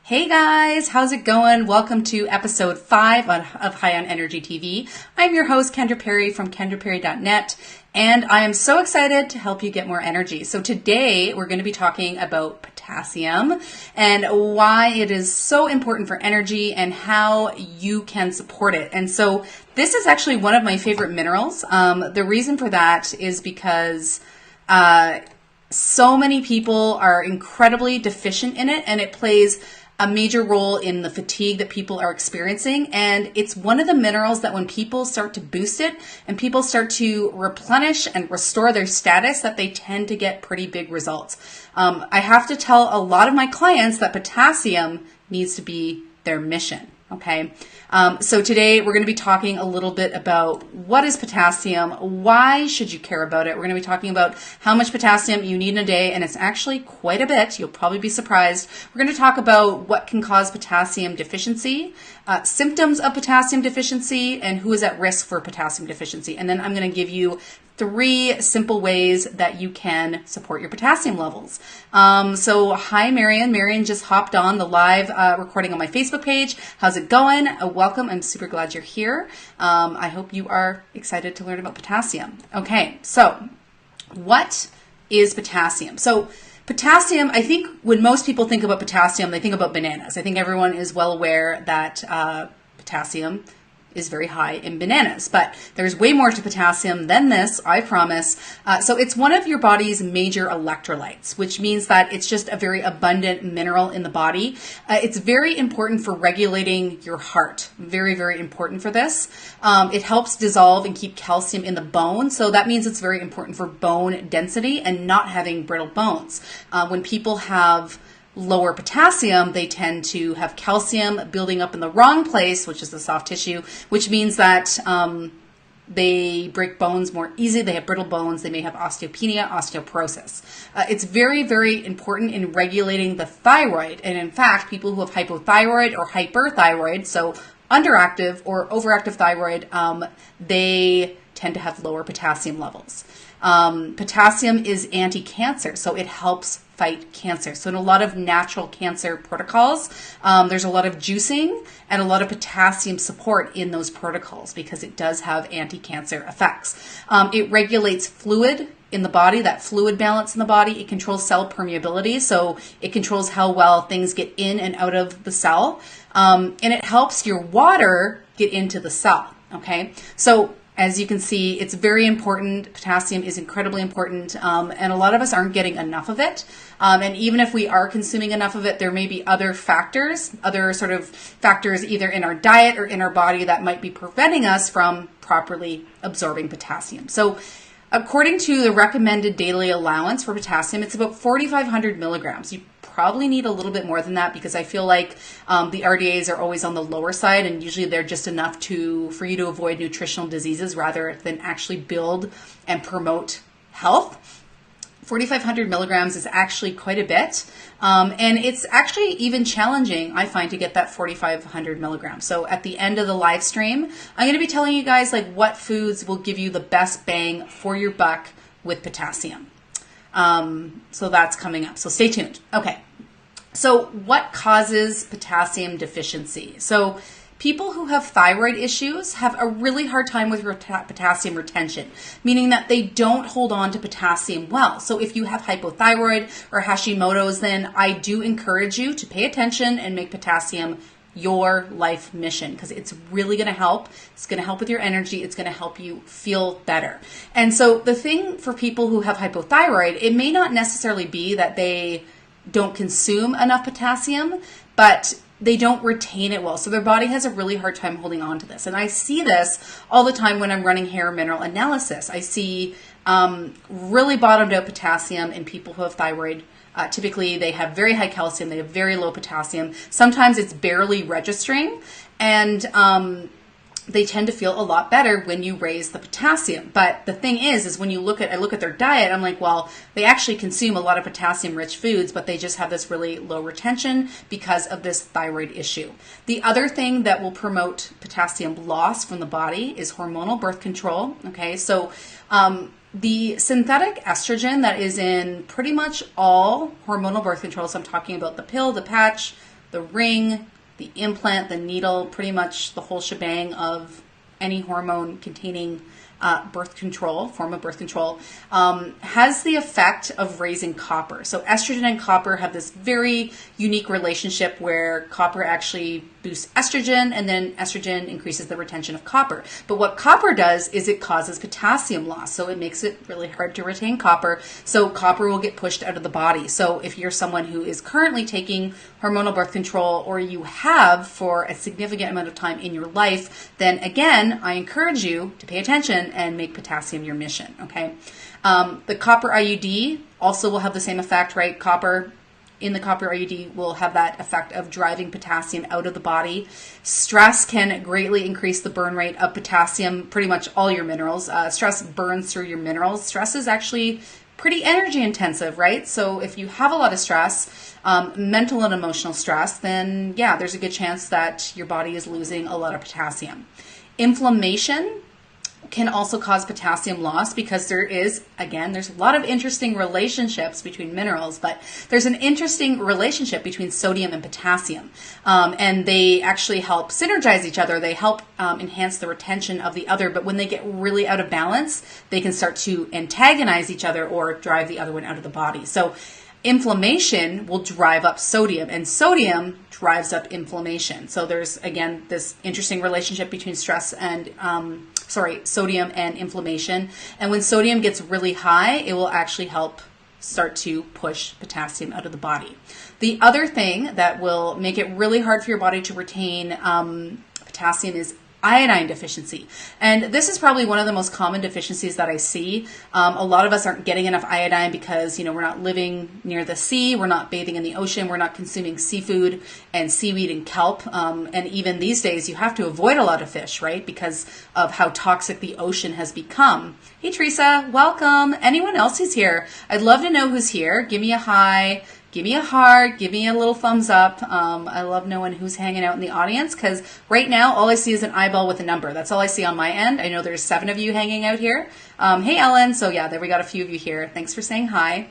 Hey guys, how's it going? Welcome to episode 5 of High on Energy TV. I'm your host, Kendra Perry from kendraperry.net, and I am so excited to help you get more energy. So today we're going to be talking about potassium and why it is so important for energy and how you can support it. And so this is actually one of my favorite minerals. The reason for that is because so many people are incredibly deficient in it, and it plays a major role in the fatigue that people are experiencing. And it's one of the minerals that when people start to boost it and people start to replenish and restore their status, that they tend to get pretty big results. I have to tell a lot of my clients that potassium needs to be their mission. Okay. So today we're going to be talking a little bit about what is potassium, why should you care about it. We're going to be talking about how much potassium you need in a day, and it's actually quite a bit. You'll probably be surprised. We're going to talk about what can cause potassium deficiency, symptoms of potassium deficiency, and who is at risk for potassium deficiency. And then I'm going to give you 3 simple ways that you can support your potassium levels. So hi, Marion. Marion just hopped on the live recording on my Facebook page. How's it going? Welcome. I'm super glad you're here. I hope you are excited to learn about potassium. Okay, so what is potassium? So potassium, I think when most people think about potassium, they think about bananas. I think everyone is well aware that potassium is very high in bananas, but there's way more to potassium than this, I promise. So it's one of your body's major electrolytes, which means that it's just a very abundant mineral in the body. It's very important for regulating your heart. Very, very important for this. It helps dissolve and keep calcium in the bone. So that means it's very important for bone density and not having brittle bones. When people have lower potassium, they tend to have calcium building up in the wrong place, which is the soft tissue, which means that they break bones more easily. They have brittle bones. They may have osteopenia, osteoporosis. It's very, very important in regulating the thyroid. And in fact, people who have hypothyroid or hyperthyroid, so underactive or overactive thyroid, they tend to have lower potassium levels. Potassium is anti-cancer, so it helps fight cancer. So in a lot of natural cancer protocols, there's a lot of juicing and a lot of potassium support in those protocols because it does have anti-cancer effects. It regulates fluid in the body, that fluid balance in the body. It controls cell permeability, so it controls how well things get in and out of the cell. And it helps your water get into the cell, okay? So as you can see, it's very important. Potassium is incredibly important, and a lot of us aren't getting enough of it. And even if we are consuming enough of it, there may be other factors, other sort of factors either in our diet or in our body that might be preventing us from properly absorbing potassium. So according to the recommended daily allowance for potassium, it's about 4,500 milligrams. You probably need a little bit more than that because I feel like the RDAs are always on the lower side, and usually they're just enough for you to avoid nutritional diseases rather than actually build and promote health. 4,500 milligrams is actually quite a bit, and it's actually even challenging, I find, to get that 4,500 milligrams. So at the end of the live stream, I'm going to be telling you guys like what foods will give you the best bang for your buck with potassium. So that's coming up. So stay tuned. Okay. So what causes potassium deficiency? So people who have thyroid issues have a really hard time with potassium retention, meaning that they don't hold on to potassium well. So if you have hypothyroid or Hashimoto's, then I do encourage you to pay attention and make potassium your life mission because it's really going to help. It's going to help with your energy. It's going to help you feel better. And so the thing for people who have hypothyroid, it may not necessarily be that they don't consume enough potassium, but they don't retain it well. So their body has a really hard time holding on to this. And I see this all the time when I'm running hair mineral analysis. I see really bottomed out potassium in people who have thyroid. Typically, they have very high calcium. They have very low potassium. Sometimes it's barely registering. And they tend to feel a lot better when you raise the potassium. But the thing is when I look at their diet, I'm like, well, they actually consume a lot of potassium-rich foods, but they just have this really low retention because of this thyroid issue. The other thing that will promote potassium loss from the body is hormonal birth control. Okay, so the synthetic estrogen that is in pretty much all hormonal birth control, so I'm talking about the pill, the patch, the ring, the implant, the needle, pretty much the whole shebang of any hormone containing birth control, form of birth control, has the effect of raising copper. So estrogen and copper have this very unique relationship where copper actually boosts estrogen, and then estrogen increases the retention of copper. But what copper does is it causes potassium loss. So it makes it really hard to retain copper. So copper will get pushed out of the body. So if you're someone who is currently taking hormonal birth control, or you have for a significant amount of time in your life, then again, I encourage you to pay attention and make potassium your mission, okay? The copper IUD also will have the same effect, right? Copper in the copper IUD will have that effect of driving potassium out of the body. Stress can greatly increase the burn rate of potassium, pretty much all your minerals. Stress burns through your minerals. Stress is actually pretty energy intensive, right? So if you have a lot of stress, mental and emotional stress, then yeah, there's a good chance that your body is losing a lot of potassium. Inflammation can also cause potassium loss because there's a lot of interesting relationships between minerals, but there's an interesting relationship between sodium and potassium. And they actually help synergize each other. They help enhance the retention of the other, but when they get really out of balance, they can start to antagonize each other or drive the other one out of the body. So inflammation will drive up sodium, and sodium drives up inflammation. So there's, again, this interesting relationship between sodium and inflammation. And when sodium gets really high, it will actually help start to push potassium out of the body. The other thing that will make it really hard for your body to retain potassium is iodine deficiency. And this is probably one of the most common deficiencies that I see. A lot of us aren't getting enough iodine because, we're not living near the sea, we're not bathing in the ocean, we're not consuming seafood and seaweed and kelp. And even these days, you have to avoid a lot of fish, right? Because of how toxic the ocean has become. Hey, Teresa, welcome. Anyone else who's here? I'd love to know who's here. Give me a hi. Give me a heart, give me a little thumbs up. I love knowing who's hanging out in the audience, because right now all I see is an eyeball with a number. That's all I see on my end. I know there's 7 of you hanging out here. Hey, Ellen. So yeah, there we got a few of you here. Thanks for saying hi.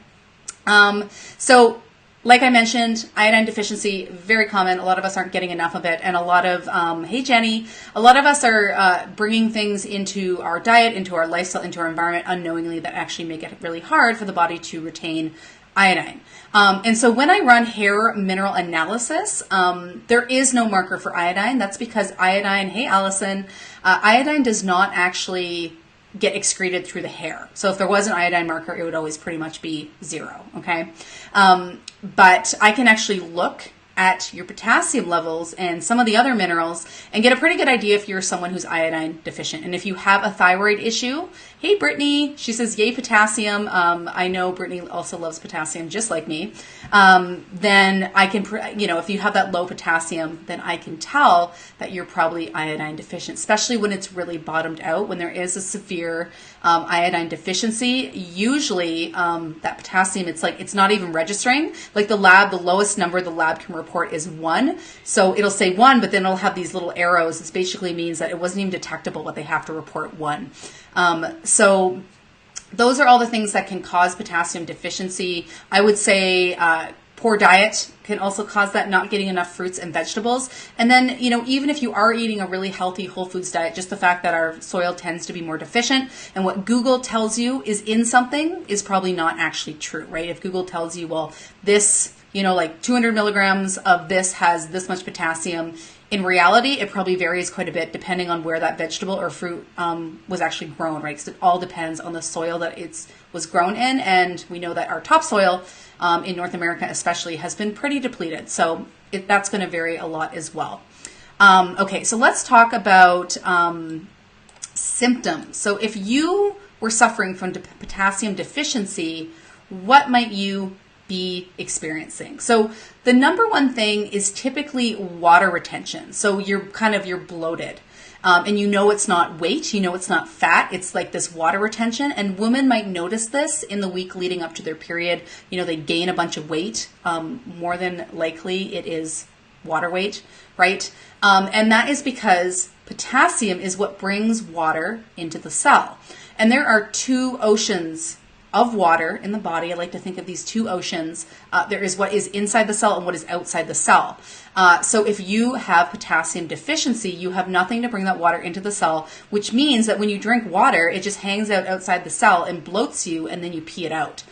So like I mentioned, iodine deficiency, very common. A lot of us aren't getting enough of it. And a lot of, hey, Jenny, a lot of us are bringing things into our diet, into our lifestyle, into our environment unknowingly that actually make it really hard for the body to retain iodine. And so when I run hair mineral analysis, there is no marker for iodine. That's because iodine, hey Allison, iodine does not actually get excreted through the hair. So if there was an iodine marker, it would always pretty much be 0, okay? But I can actually look at your potassium levels and some of the other minerals and get a pretty good idea if you're someone who's iodine deficient. And if you have a thyroid issue, hey, Brittany, she says, yay, potassium. I know Brittany also loves potassium just like me. Then I can, if you have that low potassium, then I can tell that you're probably iodine deficient, especially when it's really bottomed out. When there is a severe iodine deficiency, usually that potassium, it's not even registering. Like the lowest number the lab can report is 1. So it'll say 1, but then it'll have these little arrows. It basically means that it wasn't even detectable, but they have to report 1. So those are all the things that can cause potassium deficiency. I would say poor diet can also cause that, not getting enough fruits and vegetables. And then, even if you are eating a really healthy whole foods diet, just the fact that our soil tends to be more deficient and what Google tells you is in something is probably not actually true, right? If Google tells you, well, this, like 200 milligrams of this has this much potassium, in reality, it probably varies quite a bit depending on where that vegetable or fruit was actually grown, right? Because it all depends on the soil that it was grown in. And we know that our topsoil in North America especially has been pretty depleted. So that's going to vary a lot as well. Okay, so let's talk about symptoms. So if you were suffering from potassium deficiency, what might you be experiencing? So the number one thing is typically water retention. So you're bloated. And it's not weight, it's not fat, it's like this water retention. And women might notice this in the week leading up to their period. They gain a bunch of weight. More than likely it is water weight, right? And that is because potassium is what brings water into the cell. And there are 2 oceans of water in the body. I like to think of these 2 oceans. There is what is inside the cell and what is outside the cell. So if you have potassium deficiency, you have nothing to bring that water into the cell, which means that when you drink water, it just hangs out outside the cell and bloats you, and then you pee it out.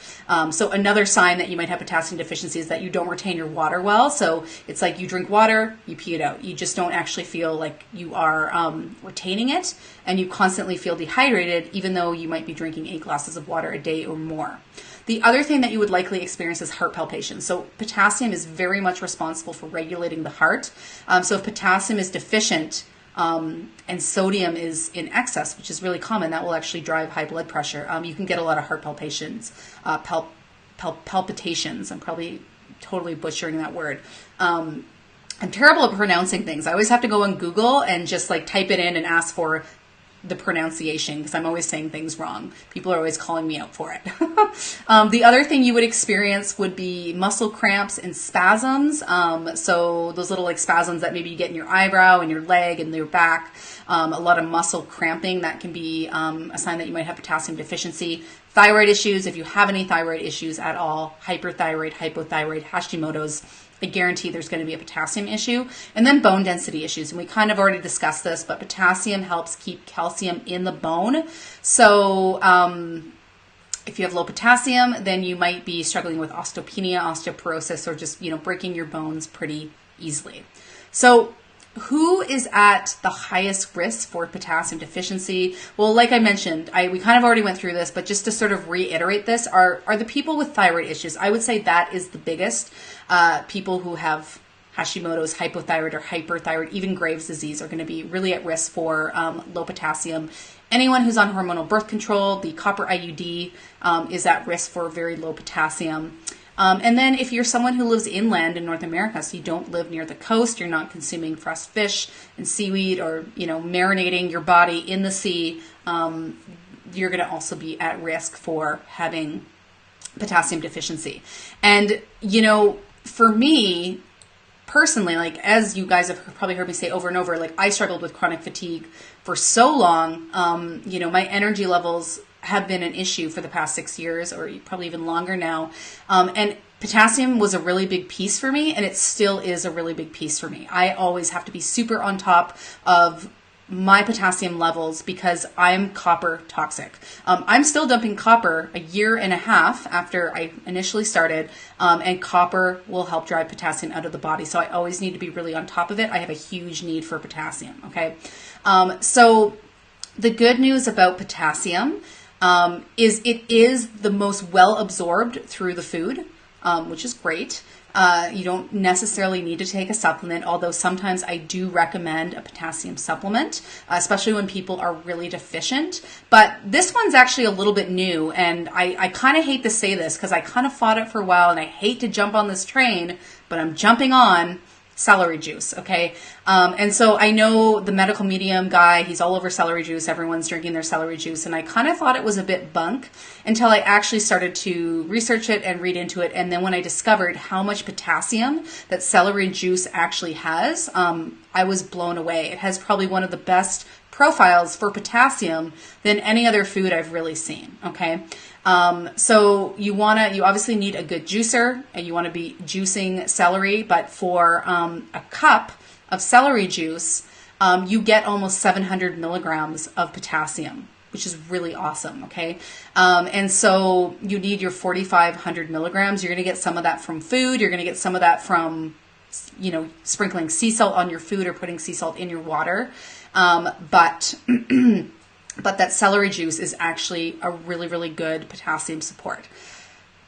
So another sign that you might have potassium deficiency is that you don't retain your water well. So it's like you drink water, you pee it out. You just don't actually feel like you are retaining it, and you constantly feel dehydrated, even though you might be drinking 8 glasses of water a day or more. The other thing that you would likely experience is heart palpitations. So potassium is very much responsible for regulating the heart. So if potassium is deficient and sodium is in excess, which is really common, that will actually drive high blood pressure. You can get a lot of heart palpitations, palpitations. I'm probably totally butchering that word. I'm terrible at pronouncing things. I always have to go on Google and just like type it in and ask for the pronunciation, because I'm always saying things wrong. People are always calling me out for it. The other thing you would experience would be muscle cramps and spasms. So those little like spasms that maybe you get in your eyebrow and your leg and your back. A lot of muscle cramping, that can be a sign that you might have potassium deficiency. Thyroid issues, if you have any thyroid issues at all, hyperthyroid, hypothyroid, Hashimoto's, I guarantee there's going to be a potassium issue. And then bone density issues. And we kind of already discussed this, but potassium helps keep calcium in the bone. So if you have low potassium, then you might be struggling with osteopenia, osteoporosis, or just, breaking your bones pretty easily. So who is at the highest risk for potassium deficiency? Well, like I mentioned, we kind of already went through this, but just to sort of reiterate this, are the people with thyroid issues. I would say that is the biggest. People who have Hashimoto's, hypothyroid or hyperthyroid, even Graves' disease, are going to be really at risk for low potassium. Anyone who's on hormonal birth control, the copper IUD, is at risk for very low potassium. And then if you're someone who lives inland in North America, so you don't live near the coast, you're not consuming fresh fish and seaweed, or, marinating your body in the sea, you're going to also be at risk for having potassium deficiency. And, for me personally, like, as you guys have probably heard me say over and over, like, I struggled with chronic fatigue for so long. My energy levels have been an issue for the past 6 years, or probably even longer now. And potassium was a really big piece for me, and it still is a really big piece for me. I always have to be super on top of my potassium levels because I'm copper toxic. I'm still dumping copper a year and a half after I initially started, and copper will help drive potassium out of the body. So I always need to be really on top of it. I have a huge need for potassium. Okay. So the good news about potassium is it is the most well absorbed through the food, which is great. You don't necessarily need to take a supplement, although sometimes I do recommend a potassium supplement, especially when people are really deficient. But this one's actually a little bit new, and I kind of hate to say this because I kind of fought it for a while, and I hate to jump on this train, but I'm jumping on celery juice, okay? And so I know the medical medium guy, he's all over celery juice. Everyone's drinking their celery juice. And I kind of thought it was a bit bunk until I actually started to research it and read into it. And then when I discovered how much potassium that celery juice actually has, I was blown away. It has probably one of the best profiles for potassium than any other food I've really seen, okay? So you obviously need a good juicer, and you want to be juicing celery, but for a cup of celery juice, you get almost 700 milligrams of potassium, which is really awesome, okay? And so you need your 4,500 milligrams. You're going to get some of that from food. You're going to get some of that from, sprinkling sea salt on your food or putting sea salt in your water. But that celery juice is actually a really, really good potassium support.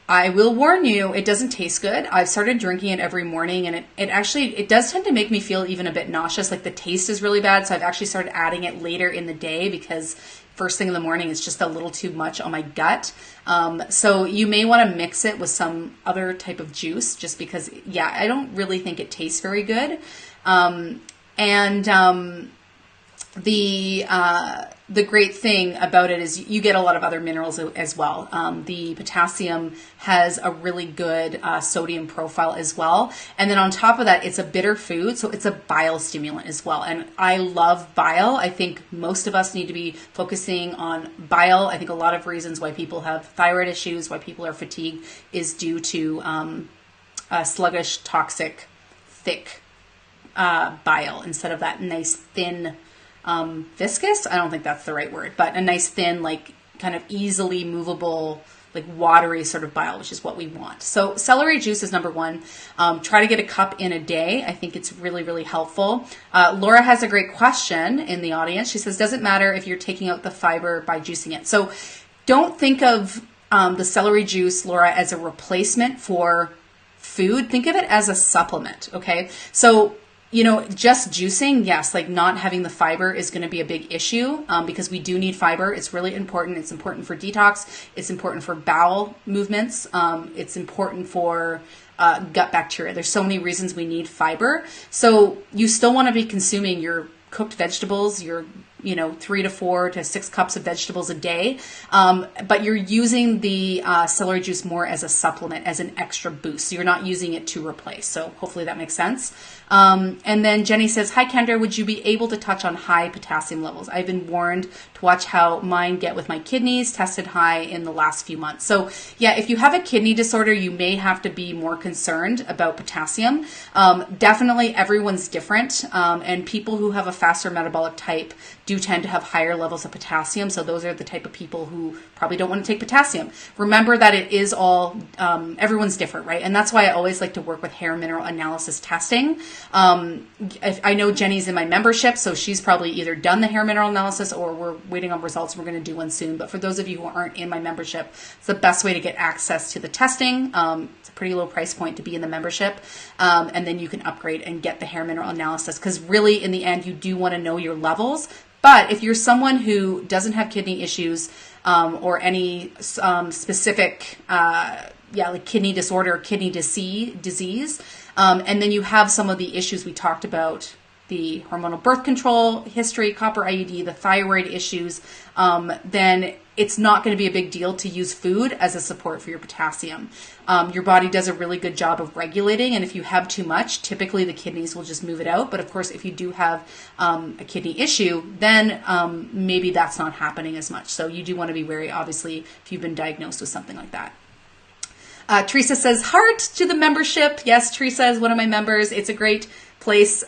I will warn you, it doesn't taste good. I've started drinking it every morning, and it does tend to make me feel even a bit nauseous. Like the taste is really bad. So I've actually started adding it later in the day because first thing in the morning is just a little too much on my gut. So you may want to mix it with some other type of juice just because, I don't really think it tastes very good. The great thing about it is you get a lot of other minerals as well. The potassium has a really good sodium profile as well. And then on top of that, it's a bitter food, so it's a bile stimulant as well. And I love bile. I think most of us need to be focusing on bile. I think a lot of reasons why people have thyroid issues, why people are fatigued, is due to sluggish, toxic, thick bile instead of that nice thin, viscous. I don't think that's the right word, but a nice thin, like kind of easily movable, like watery sort of bile, which is what we want. So celery juice is number one. Try to get a cup in a day. I think it's really, really helpful. Laura has a great question in the audience. She says, does it matter if you're taking out the fiber by juicing it? So don't think of the celery juice, Laura, as a replacement for food. Think of it as a supplement, okay? So, you know, just juicing, yes, like not having the fiber is going to be a big issue because we do need fiber. It's really important. It's important for detox. It's important for bowel movements. It's important for gut bacteria. There's so many reasons we need fiber. So you still want to be consuming your cooked vegetables, your 3 to 4 to 6 cups of vegetables a day. But you're using the celery juice more as a supplement, as an extra boost. So you're not using it to replace. So hopefully that makes sense. And then Jenny says, hi, Kendra, would you be able to touch on high potassium levels? I've been warned to watch how mine get with my kidneys, tested high in the last few months. So yeah, if you have a kidney disorder, you may have to be more concerned about potassium. Definitely everyone's different. And people who have a faster metabolic type do tend to have higher levels of potassium. So those are the type of people who probably don't want to take potassium. Remember that it is all, everyone's different, right? And that's why I always like to work with hair mineral analysis testing. I know Jenny's in my membership, so she's probably either done the hair mineral analysis or we're waiting on results. We're going to do one soon. But for those of you who aren't in my membership, it's the best way to get access to the testing. It's a pretty low price point to be in the membership. And then you can upgrade and get the hair mineral analysis because really in the end, you do want to know your levels. But if you're someone who doesn't have kidney issues or any specific like kidney disorder, kidney disease, and then you have some of the issues we talked about, the hormonal birth control history, copper IUD, the thyroid issues, then it's not going to be a big deal to use food as a support for your potassium. Your body does a really good job of regulating, and if you have too much, typically the kidneys will just move it out. But of course, if you do have a kidney issue, then maybe that's not happening as much. So you do want to be wary, obviously, if you've been diagnosed with something like that. Teresa says, heart to the membership. Yes, Teresa is one of my members. It's a great place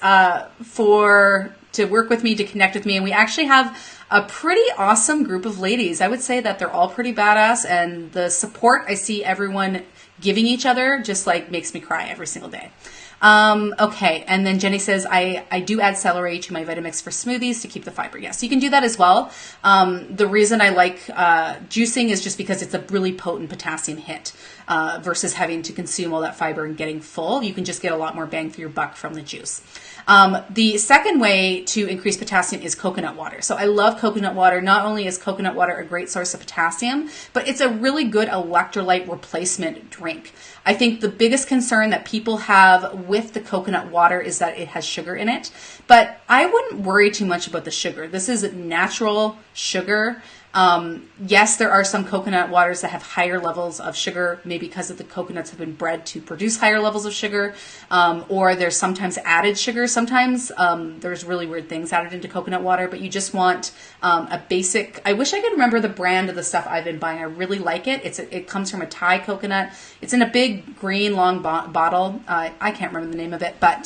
to work with me, to connect with me. And we actually have a pretty awesome group of ladies. I would say that they're all pretty badass, and the support I see everyone giving each other just like makes me cry every single day. Okay. And then Jenny says, I do add celery to my Vitamix for smoothies to keep the fiber. Yes, you can do that as well. The reason I like juicing is just because it's a really potent potassium hit versus having to consume all that fiber and getting full. You can just get a lot more bang for your buck from the juice. The second way to increase potassium is coconut water. So I love coconut water. Not only is coconut water a great source of potassium, but it's a really good electrolyte replacement drink. I think the biggest concern that people have with the coconut water is that it has sugar in it, but I wouldn't worry too much about the sugar. This is natural sugar. Yes, there are some coconut waters that have higher levels of sugar, maybe because the coconuts have been bred to produce higher levels of sugar, or there's sometimes added sugar. Sometimes there's really weird things added into coconut water, but you just want a basic. I wish I could remember the brand of the stuff I've been buying. I really like it. It comes from a Thai coconut. It's in a big green long bottle. I can't remember the name of it, but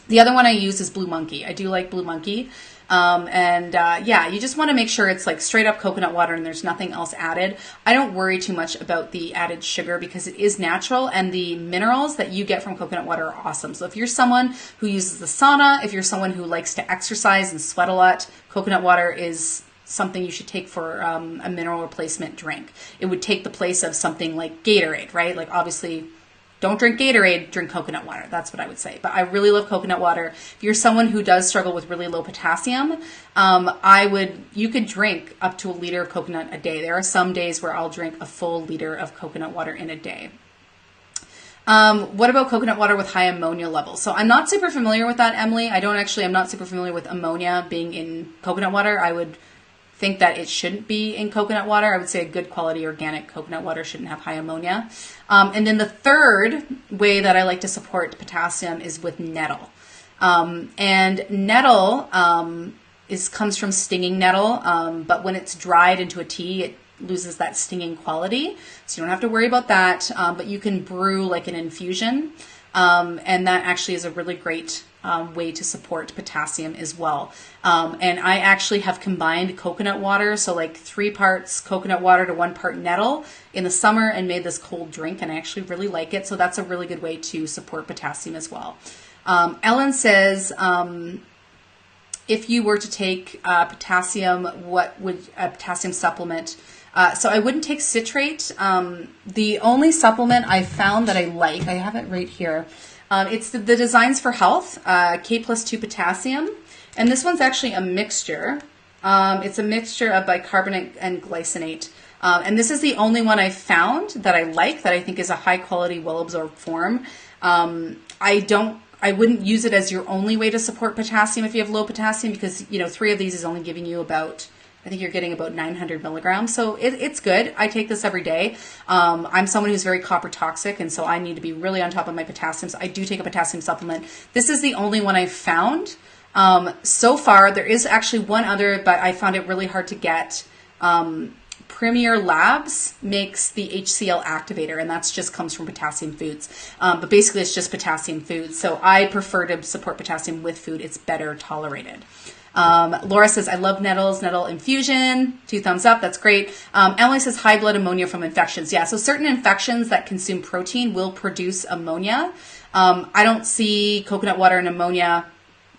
the other one I use is Blue Monkey. I do like Blue Monkey. You just want to make sure it's like straight up coconut water and there's nothing else added. I don't worry too much about the added sugar because it is natural, and the minerals that you get from coconut water are awesome. So if you're someone who uses the sauna, if you're someone who likes to exercise and sweat a lot, coconut water is something you should take for a mineral replacement drink. It would take the place of something like Gatorade, right? Like obviously, don't drink Gatorade, drink coconut water. That's what I would say. But I really love coconut water. If you're someone who does struggle with really low potassium, you could drink up to 1 liter of coconut a day. There are some days where I'll drink a full liter of coconut water in a day. What about coconut water with high ammonia levels? So I'm not super familiar with that, Emily. I'm not super familiar with ammonia being in coconut water. I would think that it shouldn't be in coconut water. I would say a good quality organic coconut water shouldn't have high ammonia. And then the third way that I like to support potassium is with nettle. And nettle comes from stinging nettle, but when it's dried into a tea, it loses that stinging quality. So you don't have to worry about that, but you can brew like an infusion. And that actually is a really great way to support potassium as well. And I actually have combined coconut water, so like 3 parts coconut water to 1 part nettle in the summer, and made this cold drink, and I actually really like it. So that's a really good way to support potassium as well. Ellen says, if you were to take potassium, what would a potassium supplement? So I wouldn't take citrate. The only supplement I found that I like, I have it right here. It's the Designs for Health, K plus 2 potassium. And this one's actually a mixture. It's a mixture of bicarbonate and glycinate. And this is the only one I found that I like, that I think is a high quality, well absorbed form. I wouldn't use it as your only way to support potassium if you have low potassium, because 3 of these is only giving you about, I think you're getting about 900 milligrams. So it's good. I take this every day. I'm someone who's very copper toxic, and so I need to be really on top of my potassium. So I do take a potassium supplement. This is the only one I've found. So far, there is actually one other, but I found it really hard to get. Premier Labs makes the HCl activator, and that's just comes from potassium foods. But basically it's just potassium foods. So I prefer to support potassium with food. It's better tolerated. Laura says, I love nettles, nettle infusion. 2 thumbs up. That's great. Emily says, high blood ammonia from infections. Yeah. So certain infections that consume protein will produce ammonia. I don't see coconut water and ammonia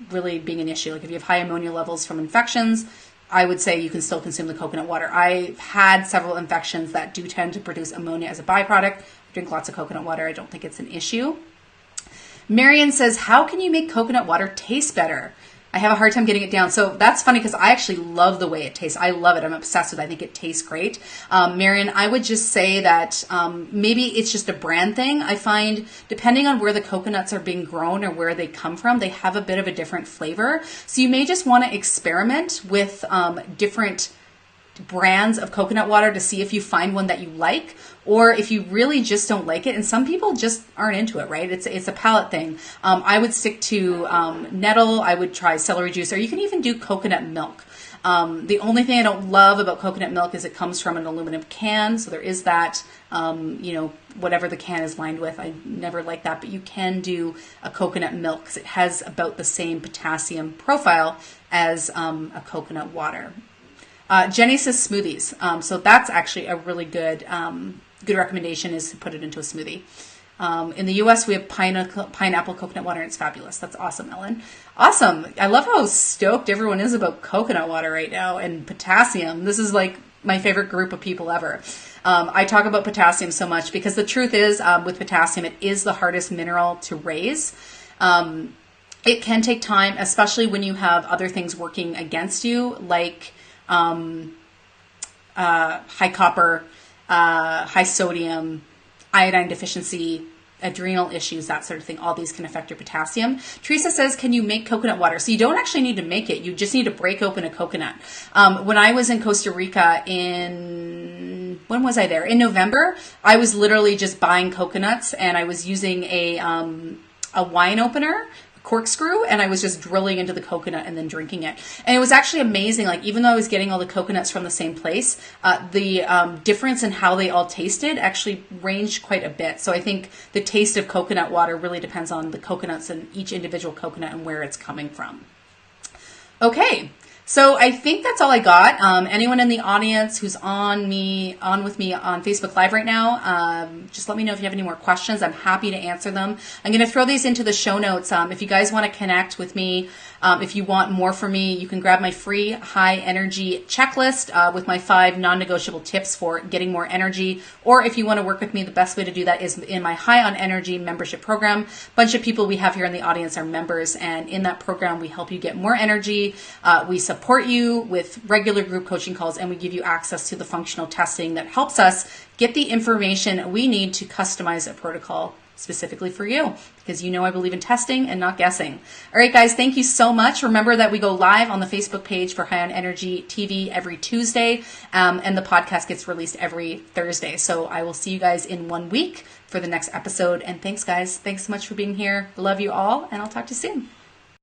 really being an issue. Like if you have high ammonia levels from infections, I would say you can still consume the coconut water. I've had several infections that do tend to produce ammonia as a byproduct. I drink lots of coconut water. I don't think it's an issue. Marion says, how can you make coconut water taste better? I have a hard time getting it down. So that's funny because I actually love the way it tastes. I love it. I'm obsessed with it. I think it tastes great. Marion, I would just say that maybe it's just a brand thing. I find depending on where the coconuts are being grown or where they come from, they have a bit of a different flavor. So you may just want to experiment with different brands of coconut water to see if you find one that you like, or if you really just don't like it. And some people just aren't into it, right? It's a palate thing. I would stick to nettle. I would try celery juice, or you can even do coconut milk. The only thing I don't love about coconut milk is it comes from an aluminum can. So there is that, whatever the can is lined with. I never like that, but you can do a coconut milk because it has about the same potassium profile as a coconut water. Jenny says smoothies. So that's actually a really good recommendation, is to put it into a smoothie. In the US, we have pineapple coconut water, and it's fabulous. That's awesome, Ellen. Awesome. I love how stoked everyone is about coconut water right now and potassium. This is like my favorite group of people ever. I talk about potassium so much because the truth is, with potassium, it is the hardest mineral to raise. It can take time, especially when you have other things working against you, like high copper, high sodium, iodine deficiency, adrenal issues, that sort of thing. All these can affect your potassium. Teresa says, can you make coconut water? So you don't actually need to make it. You just need to break open a coconut. When I was in Costa Rica when was I there? In November, I was literally just buying coconuts, and I was using a wine opener, corkscrew, and I was just drilling into the coconut and then drinking it. And it was actually amazing. Like, even though I was getting all the coconuts from the same place, the difference in how they all tasted actually ranged quite a bit. So I think the taste of coconut water really depends on the coconuts and each individual coconut and where it's coming from. Okay. So I think that's all I got. Anyone in the audience who's on with me on Facebook Live right now, just let me know if you have any more questions. I'm happy to answer them. I'm going to throw these into the show notes. If you guys want to connect with me, if you want more from me, you can grab my free high energy checklist with my 5 non-negotiable tips for getting more energy. Or if you want to work with me, the best way to do that is in my High on Energy membership program. A bunch of people we have here in the audience are members, and in that program, we help you get more energy. We support you with regular group coaching calls, and we give you access to the functional testing that helps us get the information we need to customize a protocol specifically for you, because I believe in testing and not guessing. All right, guys, thank you so much. Remember that we go live on the Facebook page for High on Energy TV every Tuesday, and the podcast gets released every Thursday. So I will see you guys in 1 week for the next episode. And thanks, guys. Thanks so much for being here. Love you all, and I'll talk to you soon.